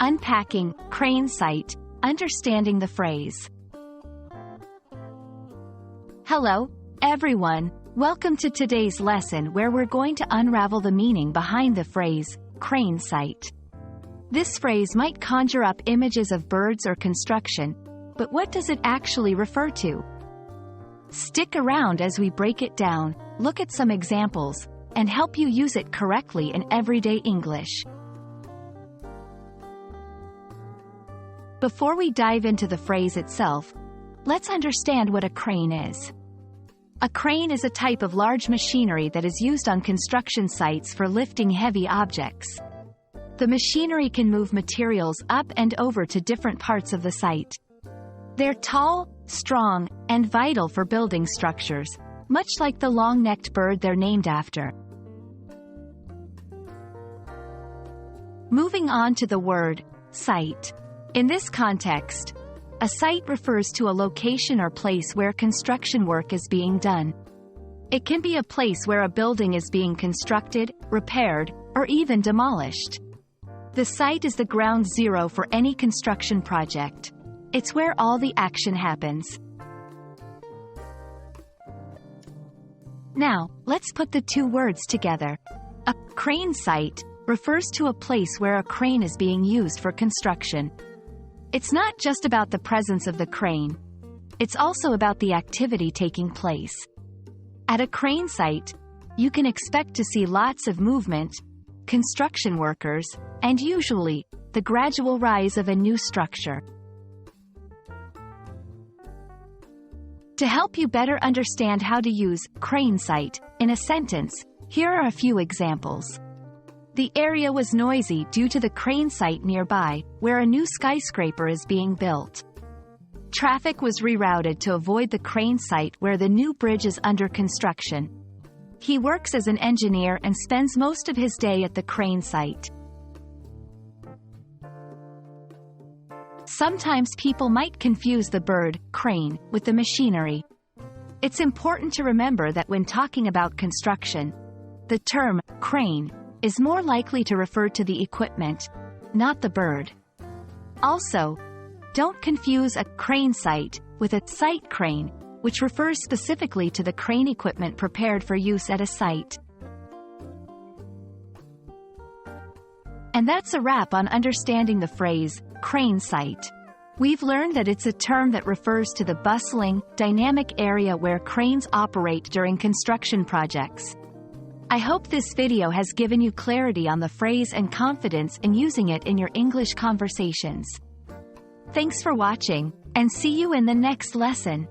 Unpacking Crane Site, understanding the phrase. Hello, everyone. Welcome to today's lesson where we're going to unravel the meaning behind the phrase, crane site. This phrase might conjure up images of birds or construction, but what does it actually refer to? Stick around as we break it down, look at some examples, and help you use it correctly in everyday English. Before we dive into the phrase itself, let's understand what a crane is. A crane is a type of large machinery that is used on construction sites for lifting heavy objects. The machinery can move materials up and over to different parts of the site. They're tall, strong, and vital for building structures, much like the long-necked bird they're named after. Moving on to the word, site. In this context, a site refers to a location or place where construction work is being done. It can be a place where a building is being constructed, repaired, or even demolished. The site is the ground zero for any construction project. It's where all the action happens. Now, let's put the two words together. A crane site refers to a place where a crane is being used for construction. It's not just about the presence of the crane. It's also about the activity taking place. At a crane site, you can expect to see lots of movement, construction workers, and usually, the gradual rise of a new structure. To help you better understand how to use crane site in a sentence, here are a few examples. The area was noisy due to the crane site nearby, where a new skyscraper is being built. Traffic was rerouted to avoid the crane site where the new bridge is under construction. He works as an engineer and spends most of his day at the crane site. Sometimes people might confuse the bird, crane, with the machinery. It's important to remember that when talking about construction, the term, crane, is more likely to refer to the equipment, not the bird. Also, don't confuse a crane site with a site crane, which refers specifically to the crane equipment prepared for use at a site. And that's a wrap on understanding the phrase, crane site. We've learned that it's a term that refers to the bustling, dynamic area where cranes operate during construction projects. I hope this video has given you clarity on the phrase and confidence in using it in your English conversations. Thanks for watching, and see you in the next lesson.